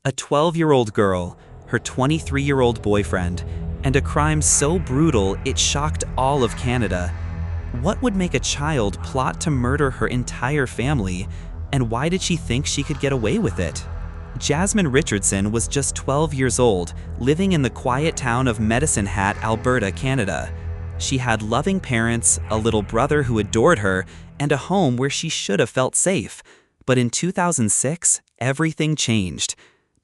A 12-year-old girl, her 23-year-old boyfriend, and a crime so brutal it shocked all of Canada. What would make a child plot to murder her entire family, and why did she think she could get away with it? Jasmine Richardson was just 12 years old, living in the quiet town of Medicine Hat, Alberta, Canada. She had loving parents, a little brother who adored her, and a home where she should have felt safe. But in 2006, everything changed.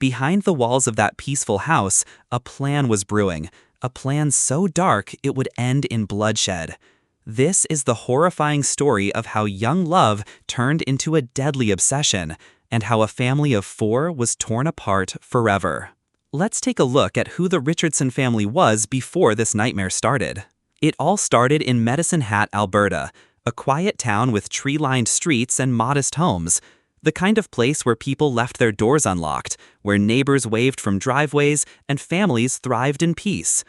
Behind the walls of that peaceful house, a plan was brewing, a plan so dark it would end in bloodshed. This is the horrifying story of how young love turned into a deadly obsession, and how a family of 4 was torn apart forever. Let's take a look at who the Richardson family was before this nightmare started. It all started in Medicine Hat, Alberta, a quiet town with tree-lined streets and modest homes. The kind of place where people left their doors unlocked, where neighbors waved from driveways, and families thrived in peace.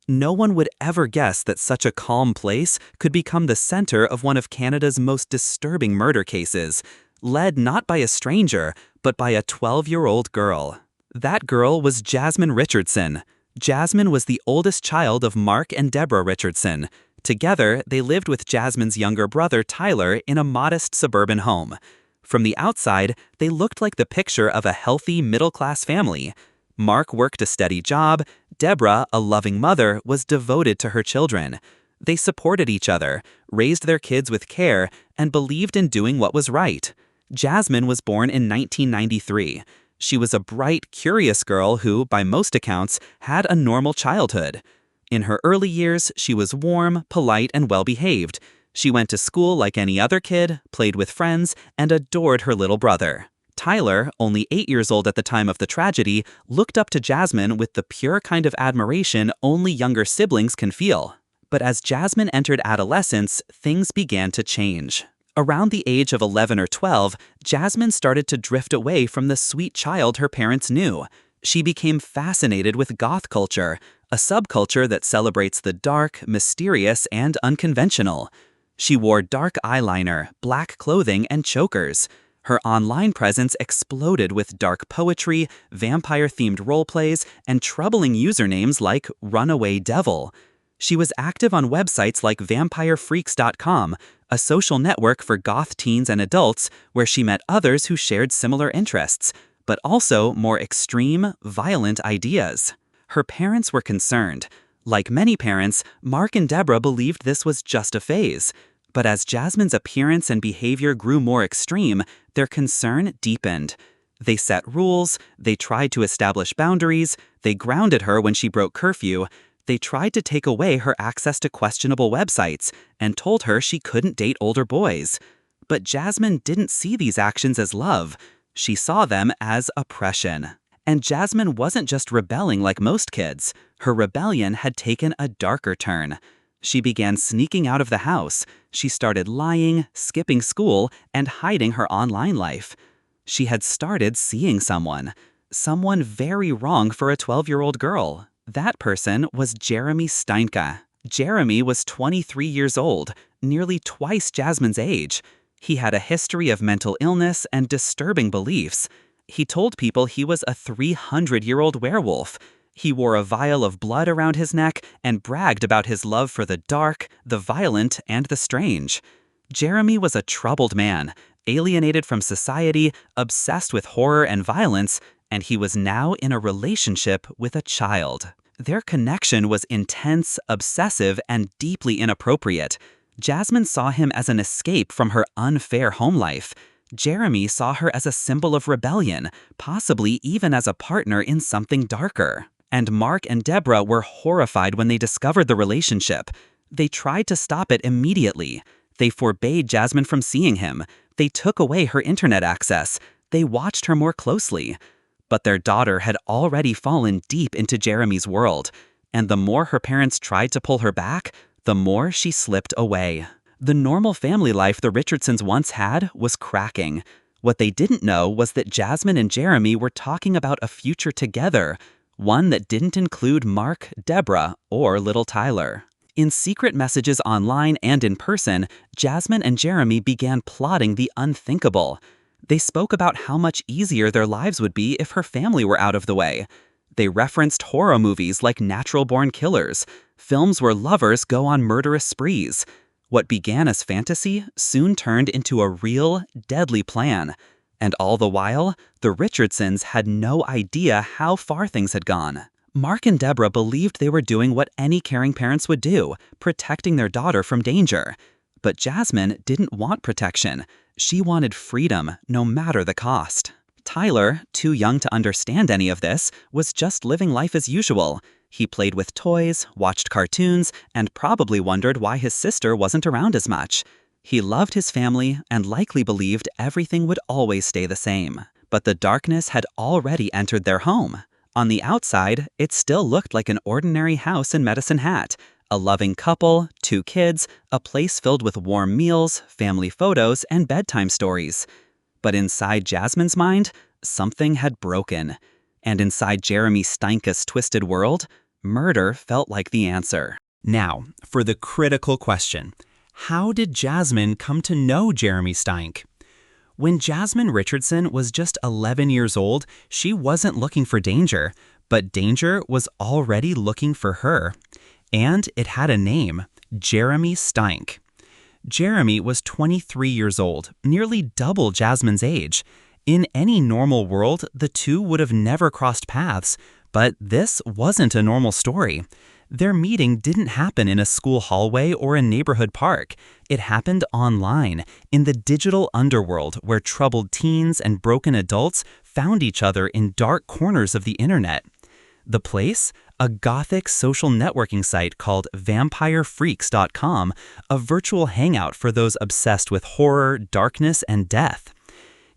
No one would ever guess that such a calm place could become the center of one of Canada's most disturbing murder cases, led not by a stranger, but by a 12-year-old girl. That girl was Jasmine Richardson. Jasmine was the oldest child of Mark and Deborah Richardson. Together, they lived with Jasmine's younger brother Tyler in a modest suburban home. From the outside, they looked like the picture of a healthy middle-class family. Mark worked a steady job. Deborah, a loving mother, was devoted to her children. They supported each other, raised their kids with care, and believed in doing what was right. Jasmine was born in 1993. She was a bright, curious girl who, by most accounts, had a normal childhood. In her early years, she was warm, polite, and well-behaved. She went to school like any other kid, played with friends, and adored her little brother. Tyler, only 8 years old at the time of the tragedy, looked up to Jasmine with the pure kind of admiration only younger siblings can feel. But as Jasmine entered adolescence, things began to change. Around the age of 11 or 12, Jasmine started to drift away from the sweet child her parents knew. She became fascinated with goth culture, a subculture that celebrates the dark, mysterious, and unconventional. She wore dark eyeliner, black clothing, and chokers. Her online presence exploded with dark poetry, vampire-themed roleplays, and troubling usernames like Runaway Devil. She was active on websites like vampirefreaks.com, a social network for goth teens and adults where she met others who shared similar interests, but also more extreme, violent ideas. Her parents were concerned. Like many parents, Mark and Deborah believed this was just a phase. But as Jasmine's appearance and behavior grew more extreme, their concern deepened. They set rules, they tried to establish boundaries, they grounded her when she broke curfew, they tried to take away her access to questionable websites, and told her she couldn't date older boys. But Jasmine didn't see these actions as love. She saw them as oppression. And Jasmine wasn't just rebelling like most kids. Her rebellion had taken a darker turn. She began sneaking out of the house. She started lying, skipping school, and hiding her online life. She had started seeing someone very wrong for a 12-year-old girl. That person was Jeremy Steinke. Jeremy was 23 years old, nearly twice Jasmine's age. He had a history of mental illness and disturbing beliefs. He told people he was a 300-year-old werewolf. He wore a vial of blood around his neck and bragged about his love for the dark, the violent, and the strange. Jeremy was a troubled man, alienated from society, obsessed with horror and violence, and he was now in a relationship with a child. Their connection was intense, obsessive, and deeply inappropriate. Jasmine saw him as an escape from her unfair home life. Jeremy saw her as a symbol of rebellion, possibly even as a partner in something darker. And Mark and Deborah were horrified when they discovered the relationship. They tried to stop it immediately. They forbade Jasmine from seeing him. They took away her internet access. They watched her more closely. But their daughter had already fallen deep into Jeremy's world, and the more her parents tried to pull her back, the more she slipped away. The normal family life the Richardsons once had was cracking. What they didn't know was that Jasmine and Jeremy were talking about a future together, one that didn't include Mark, Deborah, or little Tyler. In secret messages online and in person, Jasmine and Jeremy began plotting the unthinkable. They spoke about how much easier their lives would be if her family were out of the way. They referenced horror movies like Natural-Born Killers, films where lovers go on murderous sprees. What began as fantasy soon turned into a real, deadly plan. And all the while, the Richardsons had no idea how far things had gone. Mark and Deborah believed they were doing what any caring parents would do, protecting their daughter from danger. But Jasmine didn't want protection. She wanted freedom, no matter the cost. Tyler, too young to understand any of this, was just living life as usual. He played with toys, watched cartoons, and probably wondered why his sister wasn't around as much. He loved his family and likely believed everything would always stay the same. But the darkness had already entered their home. On the outside, it still looked like an ordinary house in Medicine Hat. A loving couple, 2 kids, a place filled with warm meals, family photos, and bedtime stories. But inside Jasmine's mind, something had broken. And inside Jeremy Steinke's twisted world, murder felt like the answer. Now, for the critical question. How did Jasmine come to know Jeremy Steinke? When Jasmine Richardson was just 11 years old, she wasn't looking for danger, but danger was already looking for her. And it had a name, Jeremy Steinke. Jeremy was 23 years old, nearly double Jasmine's age. In any normal world, the two would have never crossed paths, but this wasn't a normal story. Their meeting didn't happen in a school hallway or a neighborhood park. It happened online, in the digital underworld where troubled teens and broken adults found each other in dark corners of the internet. The place? A gothic social networking site called vampirefreaks.com, a virtual hangout for those obsessed with horror, darkness, and death.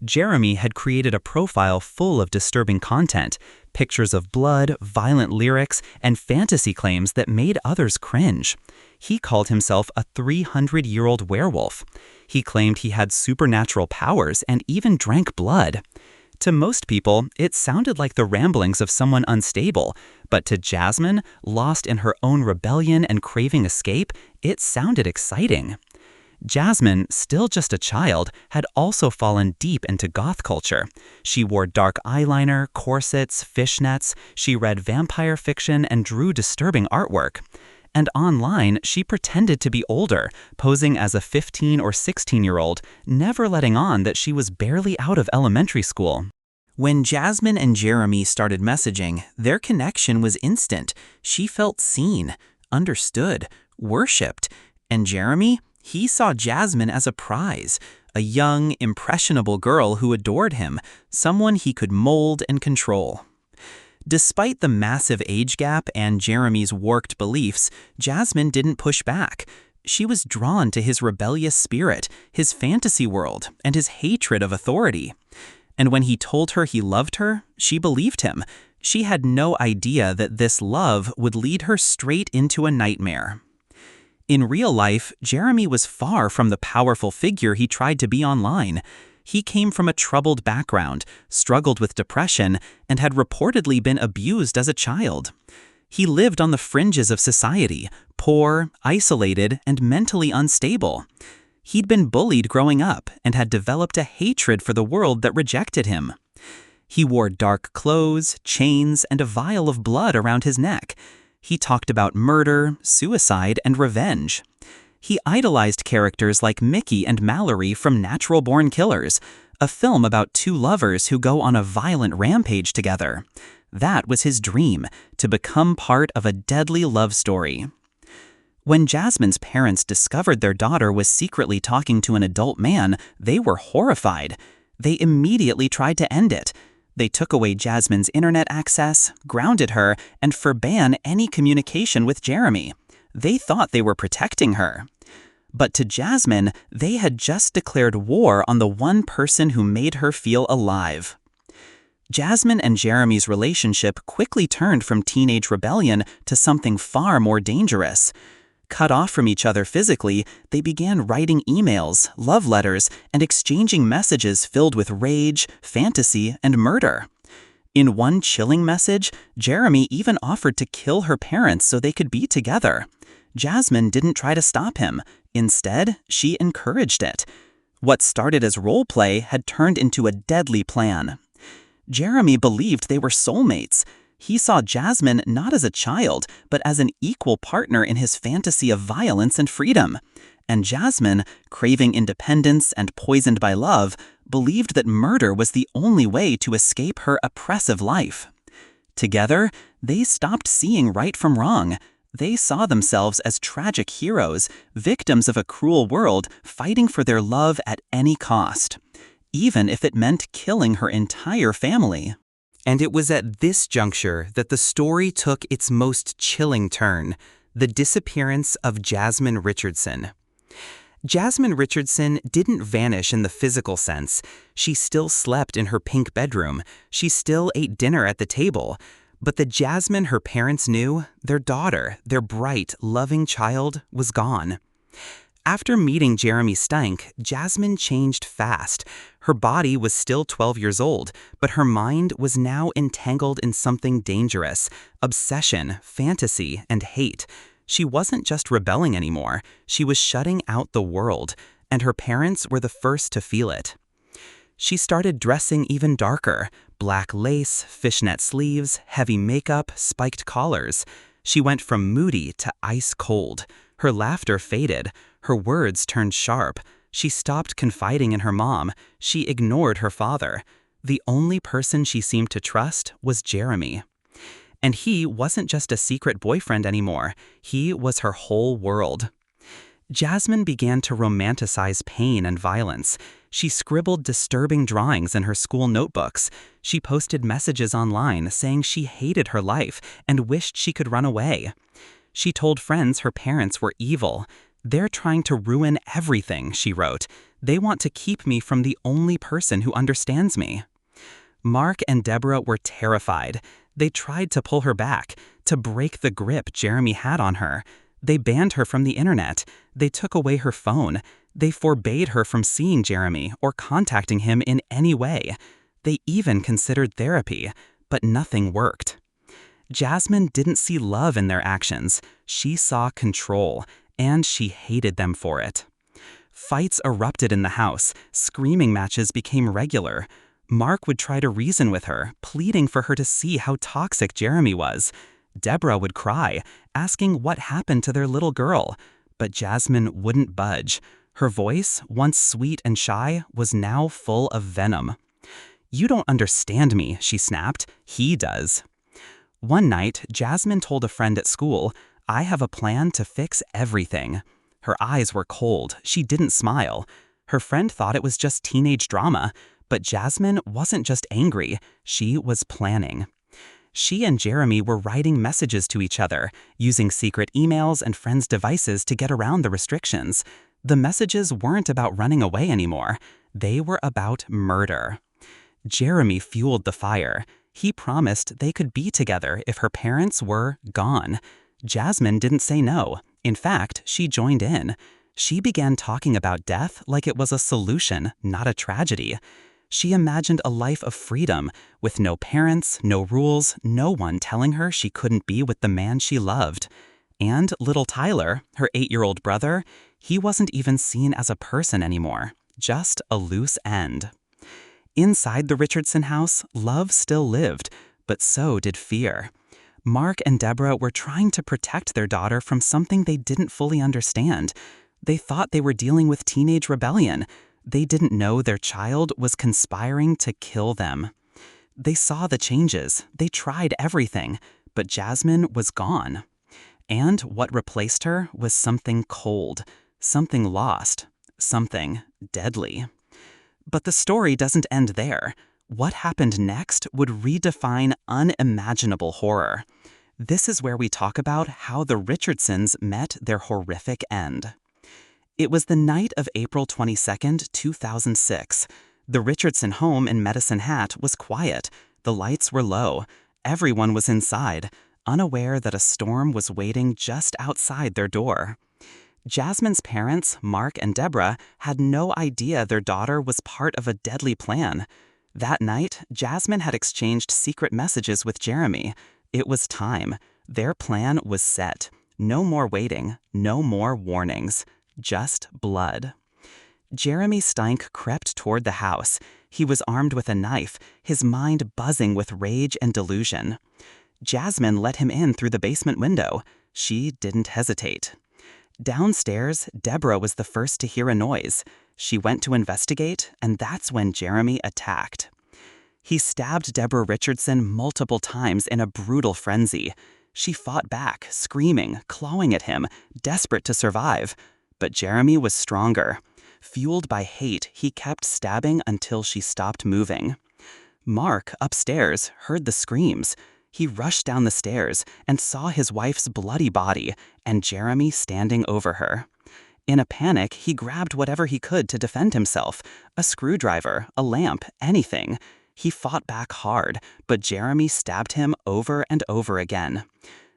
Jeremy had created a profile full of disturbing content, pictures of blood, violent lyrics, and fantasy claims that made others cringe. He called himself a 300-year-old werewolf. He claimed he had supernatural powers and even drank blood. To most people, it sounded like the ramblings of someone unstable, but to Jasmine, lost in her own rebellion and craving escape, it sounded exciting. Jasmine, still just a child, had also fallen deep into goth culture. She wore dark eyeliner, corsets, fishnets, she read vampire fiction and drew disturbing artwork. And online, she pretended to be older, posing as a 15 or 16-year-old, never letting on that she was barely out of elementary school. When Jasmine and Jeremy started messaging, their connection was instant. She felt seen, understood, worshipped. And Jeremy? He saw Jasmine as a prize, a young, impressionable girl who adored him, someone he could mold and control. Despite the massive age gap and Jeremy's warped beliefs, Jasmine didn't push back. She was drawn to his rebellious spirit, his fantasy world, and his hatred of authority. And when he told her he loved her, she believed him. She had no idea that this love would lead her straight into a nightmare. In real life, Jeremy was far from the powerful figure he tried to be online. He came from a troubled background, struggled with depression, and had reportedly been abused as a child. He lived on the fringes of society, poor, isolated, and mentally unstable. He'd been bullied growing up and had developed a hatred for the world that rejected him. He wore dark clothes, chains, and a vial of blood around his neck. He talked about murder, suicide, and revenge. He idolized characters like Mickey and Mallory from Natural-Born Killers, a film about 2 lovers who go on a violent rampage together. That was his dream, to become part of a deadly love story. When Jasmine's parents discovered their daughter was secretly talking to an adult man, they were horrified. They immediately tried to end it. They took away Jasmine's internet access, grounded her, and forbade any communication with Jeremy. They thought they were protecting her. But to Jasmine, they had just declared war on the one person who made her feel alive. Jasmine and Jeremy's relationship quickly turned from teenage rebellion to something far more dangerous. Cut off from each other physically, they began writing emails, love letters, and exchanging messages filled with rage, fantasy, and murder. In one chilling message, Jeremy even offered to kill her parents so they could be together. Jasmine didn't try to stop him. Instead, she encouraged it. What started as role play had turned into a deadly plan. Jeremy believed they were soulmates. He saw Jasmine not as a child, but as an equal partner in his fantasy of violence and freedom. And Jasmine, craving independence and poisoned by love, believed that murder was the only way to escape her oppressive life. Together, they stopped seeing right from wrong. They saw themselves as tragic heroes, victims of a cruel world, fighting for their love at any cost, even if it meant killing her entire family. And it was at this juncture that the story took its most chilling turn: the disappearance of Jasmine Richardson. Jasmine Richardson didn't vanish in the physical sense. She still slept in her pink bedroom. She still ate dinner at the table. But the Jasmine her parents knew, their daughter, their bright, loving child, was gone. After meeting Jeremy Steinke, Jasmine changed fast. Her body was still 12 years old, but her mind was now entangled in something dangerous: obsession, fantasy, and hate. She wasn't just rebelling anymore, she was shutting out the world, and her parents were the first to feel it. She started dressing even darker: black lace, fishnet sleeves, heavy makeup, spiked collars. She went from moody to ice cold. Her laughter faded. Her words turned sharp. She stopped confiding in her mom. She ignored her father. The only person she seemed to trust was Jeremy. And he wasn't just a secret boyfriend anymore. He was her whole world. Jasmine began to romanticize pain and violence. She scribbled disturbing drawings in her school notebooks. She posted messages online saying she hated her life and wished she could run away. She told friends her parents were evil. "They're trying to ruin everything," she wrote. "They want to keep me from the only person who understands me." Mark and Deborah were terrified. They tried to pull her back, to break the grip Jeremy had on her. They banned her from the internet. They took away her phone. They forbade her from seeing Jeremy or contacting him in any way. They even considered therapy, but nothing worked. Jasmine didn't see love in their actions. She saw control, and she hated them for it. Fights erupted in the house. Screaming matches became regular. Mark would try to reason with her, pleading for her to see how toxic Jeremy was. Deborah would cry, asking what happened to their little girl. But Jasmine wouldn't budge. Her voice, once sweet and shy, was now full of venom. "You don't understand me," she snapped. "He does." One night, Jasmine told a friend at school, "I have a plan to fix everything." Her eyes were cold. She didn't smile. Her friend thought it was just teenage drama. But Jasmine wasn't just angry, she was planning. She and Jeremy were writing messages to each other, using secret emails and friends' devices to get around the restrictions. The messages weren't about running away anymore. They were about murder. Jeremy fueled the fire. He promised they could be together if her parents were gone. Jasmine didn't say no. In fact, she joined in. She began talking about death like it was a solution, not a tragedy. She imagined a life of freedom, with no parents, no rules, no one telling her she couldn't be with the man she loved. And little Tyler, her 8-year-old brother, he wasn't even seen as a person anymore, just a loose end. Inside the Richardson house, love still lived, but so did fear. Mark and Deborah were trying to protect their daughter from something they didn't fully understand. They thought they were dealing with teenage rebellion. They didn't know their child was conspiring to kill them. They saw the changes. They tried everything, but Jasmine was gone. And what replaced her was something cold, something lost, something deadly. But the story doesn't end there. What happened next would redefine unimaginable horror. This is where we talk about how the Richardsons met their horrific end. It was the night of April 22nd, 2006. The Richardson home in Medicine Hat was quiet. The lights were low. Everyone was inside, unaware that a storm was waiting just outside their door. Jasmine's parents, Mark and Deborah, had no idea their daughter was part of a deadly plan. That night, Jasmine had exchanged secret messages with Jeremy. It was time. Their plan was set. No more waiting, no more warnings. Just blood. Jeremy Steinke crept toward the house. He was armed with a knife, his mind buzzing with rage and delusion. Jasmine let him in through the basement window. She didn't hesitate. Downstairs, Deborah was the first to hear a noise. She went to investigate, and that's when Jeremy attacked. He stabbed Deborah Richardson multiple times in a brutal frenzy. She fought back, screaming, clawing at him, desperate to survive. But Jeremy was stronger. Fueled by hate, he kept stabbing until she stopped moving. Mark, upstairs, heard the screams. He rushed down the stairs and saw his wife's bloody body and Jeremy standing over her. In a panic, he grabbed whatever he could to defend himself. A screwdriver, a lamp, anything. He fought back hard, but Jeremy stabbed him over and over again.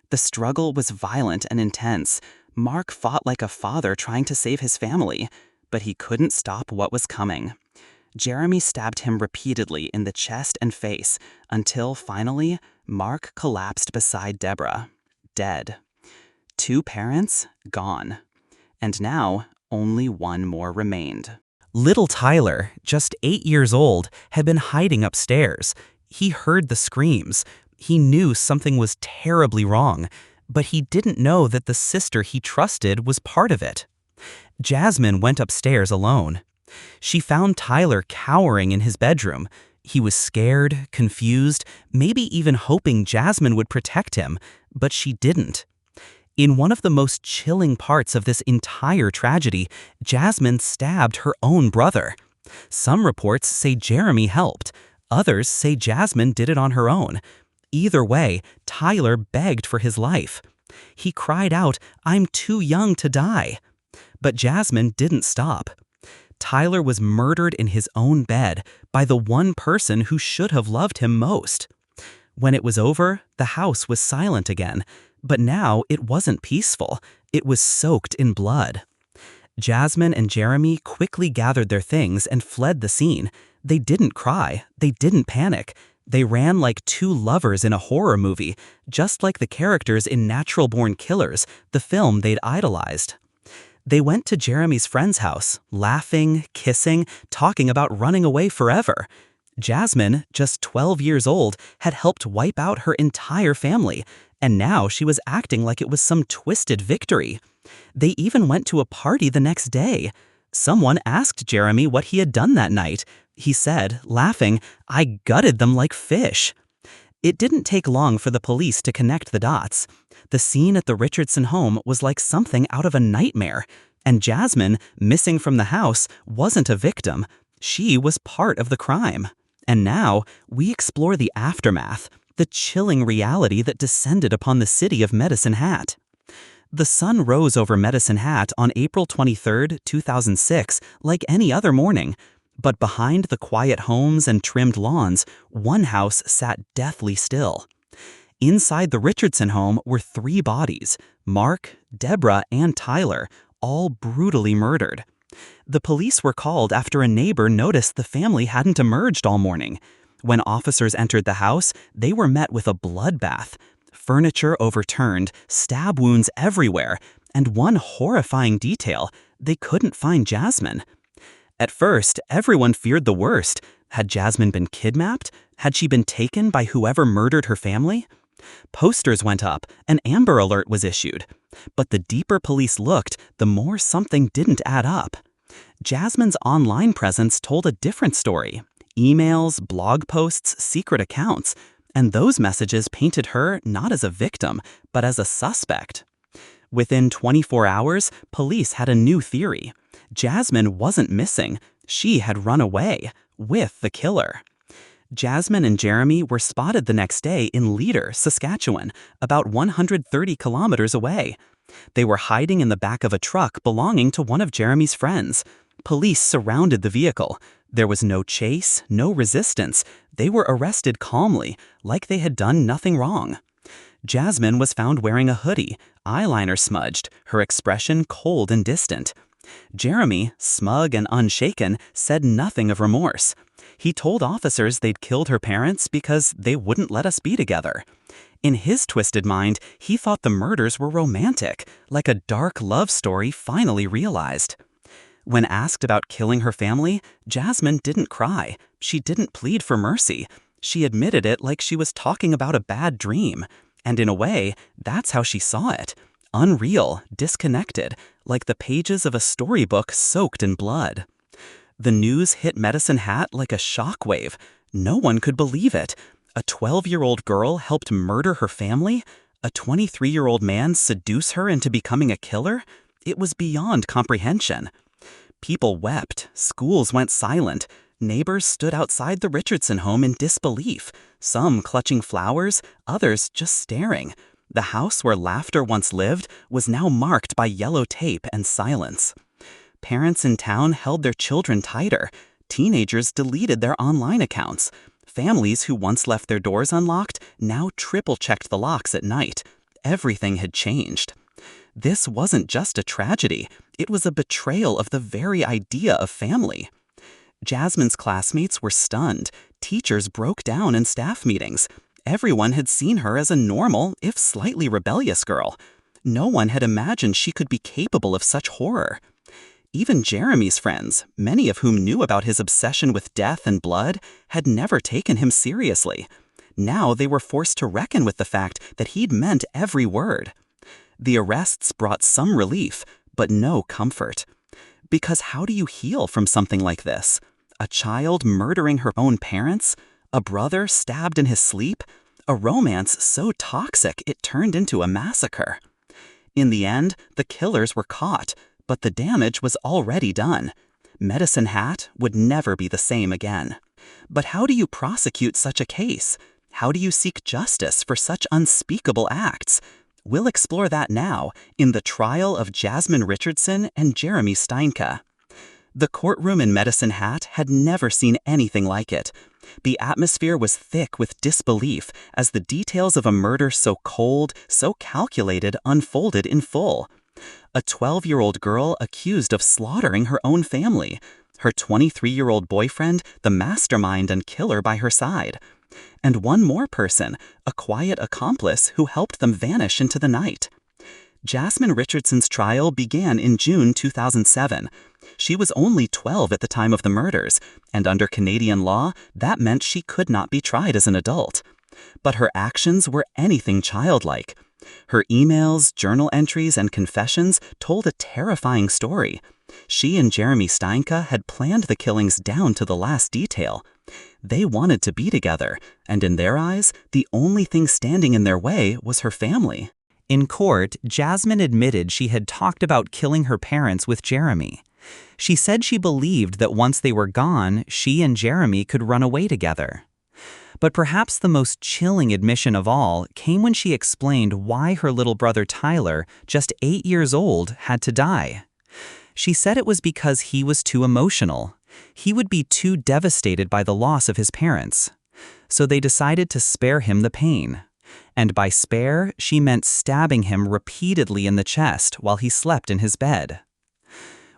The struggle was violent and intense. Mark fought like a father trying to save his family, but he couldn't stop what was coming. Jeremy stabbed him repeatedly in the chest and face, until finally, Mark collapsed beside Deborah, dead. 2 parents, gone. And now, only one more remained. Little Tyler, just 8 years old, had been hiding upstairs. He heard the screams. He knew something was terribly wrong, but he didn't know that the sister he trusted was part of it. Jasmine went upstairs alone. She found Tyler cowering in his bedroom. He was scared, confused, maybe even hoping Jasmine would protect him, but she didn't. In one of the most chilling parts of this entire tragedy, Jasmine stabbed her own brother. Some reports say Jeremy helped. Others say Jasmine did it on her own. Either way, Tyler begged for his life. He cried out, "I'm too young to die." But Jasmine didn't stop. Tyler was murdered in his own bed by the one person who should have loved him most. When it was over, the house was silent again. But now it wasn't peaceful. It was soaked in blood. Jasmine and Jeremy quickly gathered their things and fled the scene. They didn't cry. They didn't panic. They ran like 2 lovers in a horror movie, just like the characters in Natural Born Killers, the film they'd idolized. They went to Jeremy's friend's house, laughing, kissing, talking about running away forever. Jasmine, just 12 years old, had helped wipe out her entire family, and now she was acting like it was some twisted victory. They even went to a party the next day. Someone asked Jeremy what he had done that night. He said, laughing, "I gutted them like fish." It didn't take long for the police to connect the dots. The scene at the Richardson home was like something out of a nightmare, and Jasmine, missing from the house, wasn't a victim. She was part of the crime. And now, we explore the aftermath, the chilling reality that descended upon the city of Medicine Hat. The sun rose over Medicine Hat on April 23, 2006, like any other morning. But behind the quiet homes and trimmed lawns, one house sat deathly still. Inside the Richardson home were 3 bodies, Mark, Deborah, and Tyler, all brutally murdered. The police were called after a neighbor noticed the family hadn't emerged all morning. When officers entered the house, they were met with a bloodbath. Furniture overturned, stab wounds everywhere, and one horrifying detail, they couldn't find Jasmine. At first, everyone feared the worst. Had Jasmine been kidnapped? Had she been taken by whoever murdered her family? Posters went up, an Amber Alert was issued. But the deeper police looked, the more something didn't add up. Jasmine's online presence told a different story. Emails, blog posts, secret accounts. And those messages painted her not as a victim, but as a suspect. Within 24 hours, police had a new theory. Jasmine wasn't missing. She had run away with the killer. Jasmine and Jeremy were spotted the next day in Leader, Saskatchewan, about 130 kilometers away. They were hiding in the back of a truck belonging to one of Jeremy's friends. Police surrounded the vehicle. There was no chase, no resistance. They were arrested calmly, like they had done nothing wrong. Jasmine was found wearing a hoodie, eyeliner smudged, her expression cold and distant. Jeremy, smug and unshaken, said nothing of remorse. He told officers they'd killed her parents because they wouldn't let us be together. In his twisted mind, he thought the murders were romantic, like a dark love story finally realized. When asked about killing her family, Jasmine didn't cry. She didn't plead for mercy. She admitted it like she was talking about a bad dream. And in a way, that's how she saw it. Unreal, disconnected, like the pages of a storybook soaked in blood. The news hit Medicine Hat like a shockwave. No one could believe it. A 12-year-old girl helped murder her family? A 23-year-old man seduce her into becoming a killer? It was beyond comprehension. People wept, schools went silent, neighbors stood outside the Richardson home in disbelief, some clutching flowers, others just staring. The house where laughter once lived was now marked by yellow tape and silence. Parents in town held their children tighter. Teenagers deleted their online accounts. Families who once left their doors unlocked now triple-checked the locks at night. Everything had changed. This wasn't just a tragedy. It was a betrayal of the very idea of family. Jasmine's classmates were stunned. Teachers broke down in staff meetings. Everyone had seen her as a normal, if slightly rebellious girl. No one had imagined she could be capable of such horror. Even Jeremy's friends, many of whom knew about his obsession with death and blood, had never taken him seriously. Now they were forced to reckon with the fact that he'd meant every word. The arrests brought some relief, but no comfort. Because how do you heal from something like this? A child murdering her own parents? A brother stabbed in his sleep? A romance so toxic it turned into a massacre. In the end, the killers were caught, but the damage was already done. Medicine Hat would never be the same again. But how do you prosecute such a case? How do you seek justice for such unspeakable acts? We'll explore that now in the trial of Jasmine Richardson and Jeremy Steinke. The courtroom in Medicine Hat had never seen anything like it. The atmosphere was thick with disbelief as the details of a murder so cold, so calculated, unfolded in full. A 12-year-old girl accused of slaughtering her own family. Her 23-year-old boyfriend, the mastermind and killer by her side. And one more person, a quiet accomplice who helped them vanish into the night. Jasmine Richardson's trial began in June 2007. She was only 12 at the time of the murders, and under Canadian law, that meant she could not be tried as an adult. But her actions were anything childlike. Her emails, journal entries, and confessions told a terrifying story. She and Jeremy Steinke had planned the killings down to the last detail. They wanted to be together, and in their eyes, the only thing standing in their way was her family. In court, Jasmine admitted she had talked about killing her parents with Jeremy. She said she believed that once they were gone, she and Jeremy could run away together. But perhaps the most chilling admission of all came when she explained why her little brother Tyler, just 8 years old, had to die. She said it was because he was too emotional. He would be too devastated by the loss of his parents. So they decided to spare him the pain. And by spare, she meant stabbing him repeatedly in the chest while he slept in his bed.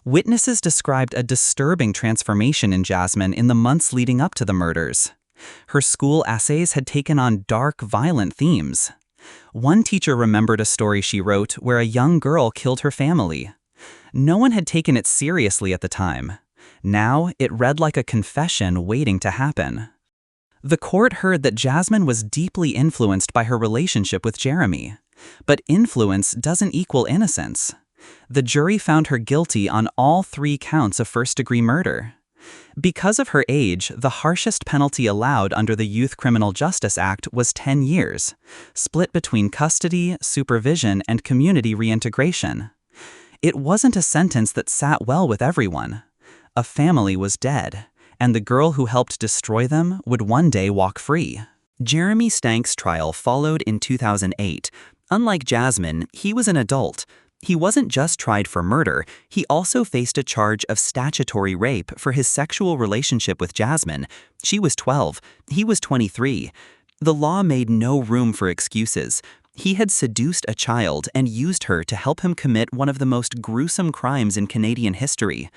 Witnesses described a disturbing transformation in Jasmine in the months leading up to the murders. Her school essays had taken on dark, violent themes. One teacher remembered a story she wrote where a young girl killed her family. No one had taken it seriously at the time. Now, it read like a confession waiting to happen. The court heard that Jasmine was deeply influenced by her relationship with Jeremy. But influence doesn't equal innocence. The jury found her guilty on all 3 counts of first-degree murder. Because of her age, the harshest penalty allowed under the Youth Criminal Justice Act was 10 years, split between custody, supervision, and community reintegration. It wasn't a sentence that sat well with everyone. A family was dead, and the girl who helped destroy them would one day walk free. Jeremy Steinke's trial followed in 2008. Unlike Jasmine, he was an adult. He wasn't just tried for murder, he also faced a charge of statutory rape for his sexual relationship with Jasmine. She was 12, he was 23. The law made no room for excuses. He had seduced a child and used her to help him commit one of the most gruesome crimes in Canadian history.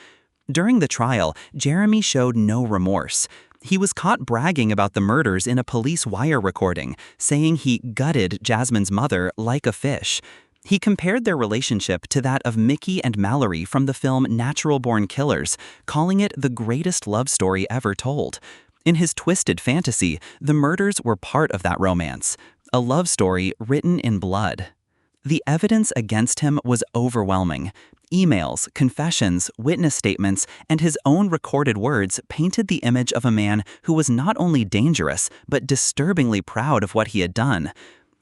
During the trial, Jeremy showed no remorse. He was caught bragging about the murders in a police wire recording, saying he gutted Jasmine's mother like a fish. He compared their relationship to that of Mickey and Mallory from the film Natural Born Killers, calling it the greatest love story ever told. In his twisted fantasy, the murders were part of that romance, a love story written in blood. The evidence against him was overwhelming. Emails, confessions, witness statements, and his own recorded words painted the image of a man who was not only dangerous, but disturbingly proud of what he had done.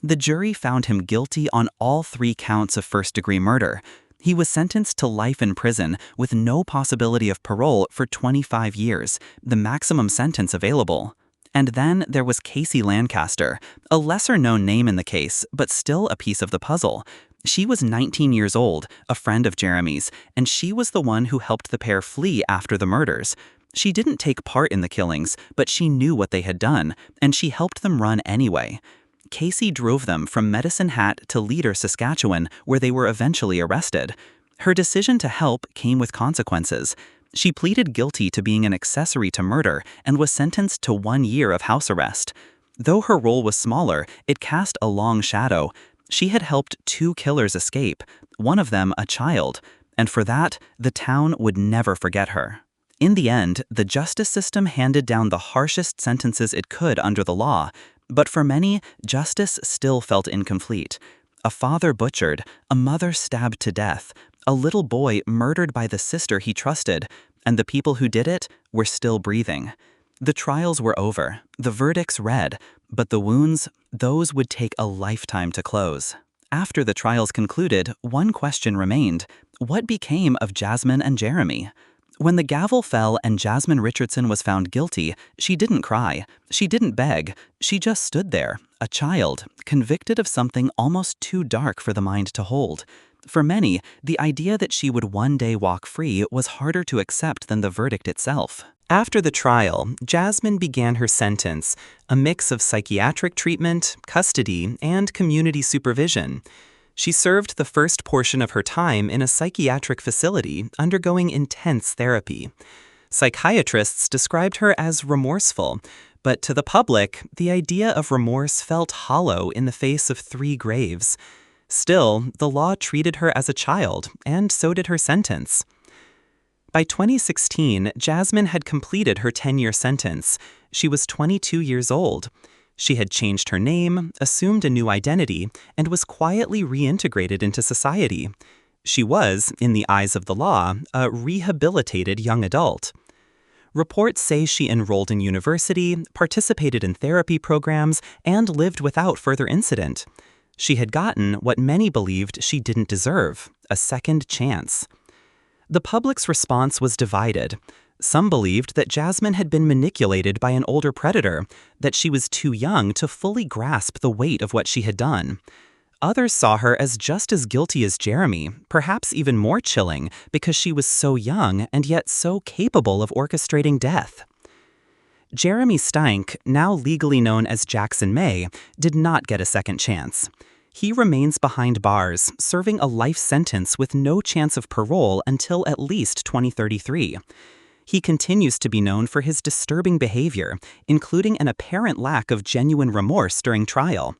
The jury found him guilty on all 3 counts of first-degree murder. He was sentenced to life in prison with no possibility of parole for 25 years, the maximum sentence available. And then there was Casey Lancaster, a lesser-known name in the case, but still a piece of the puzzle. She was 19 years old, a friend of Jeremy's, and she was the one who helped the pair flee after the murders. She didn't take part in the killings, but she knew what they had done, and she helped them run anyway. Casey drove them from Medicine Hat to Leader, Saskatchewan, where they were eventually arrested. Her decision to help came with consequences. She pleaded guilty to being an accessory to murder and was sentenced to 1 year of house arrest. Though her role was smaller, it cast a long shadow. She had helped 2 killers escape, one of them a child, and for that, the town would never forget her. In the end, the justice system handed down the harshest sentences it could under the law, but for many, justice still felt incomplete. A father butchered, a mother stabbed to death, a little boy murdered by the sister he trusted, and the people who did it were still breathing. The trials were over, the verdicts read, but the wounds, those would take a lifetime to close. After the trials concluded, one question remained: what became of Jasmine and Jeremy? When the gavel fell and Jasmine Richardson was found guilty, she didn't cry, she didn't beg, she just stood there, a child, convicted of something almost too dark for the mind to hold. For many, the idea that she would one day walk free was harder to accept than the verdict itself. After the trial, Jasmine began her sentence, a mix of psychiatric treatment, custody, and community supervision. She served the first portion of her time in a psychiatric facility undergoing intense therapy. Psychiatrists described her as remorseful, but to the public, the idea of remorse felt hollow in the face of 3 graves. Still, the law treated her as a child, and so did her sentence. By 2016, Jasmine had completed her 10-year sentence. She was 22 years old. She had changed her name, assumed a new identity, and was quietly reintegrated into society. She was, in the eyes of the law, a rehabilitated young adult. Reports say she enrolled in university, participated in therapy programs, and lived without further incident. She had gotten what many believed she didn't deserve, a second chance. The public's response was divided. Some believed that Jasmine had been manipulated by an older predator, that she was too young to fully grasp the weight of what she had done. Others saw her as just as guilty as Jeremy, perhaps even more chilling, because she was so young and yet so capable of orchestrating death. Jeremy Steinke, now legally known as Jackson May, did not get a second chance. He remains behind bars, serving a life sentence with no chance of parole until at least 2033. He continues to be known for his disturbing behavior, including an apparent lack of genuine remorse during trial.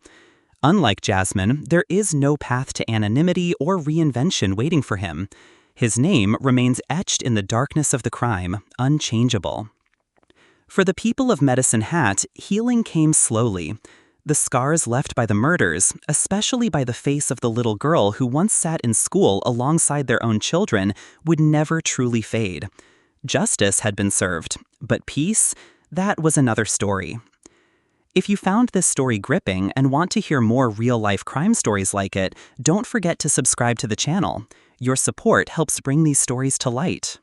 Unlike Jasmine, there is no path to anonymity or reinvention waiting for him. His name remains etched in the darkness of the crime, unchangeable. For the people of Medicine Hat, healing came slowly. The scars left by the murders, especially by the face of the little girl who once sat in school alongside their own children, would never truly fade. Justice had been served, but peace, that was another story. If you found this story gripping and want to hear more real-life crime stories like it, don't forget to subscribe to the channel. Your support helps bring these stories to light.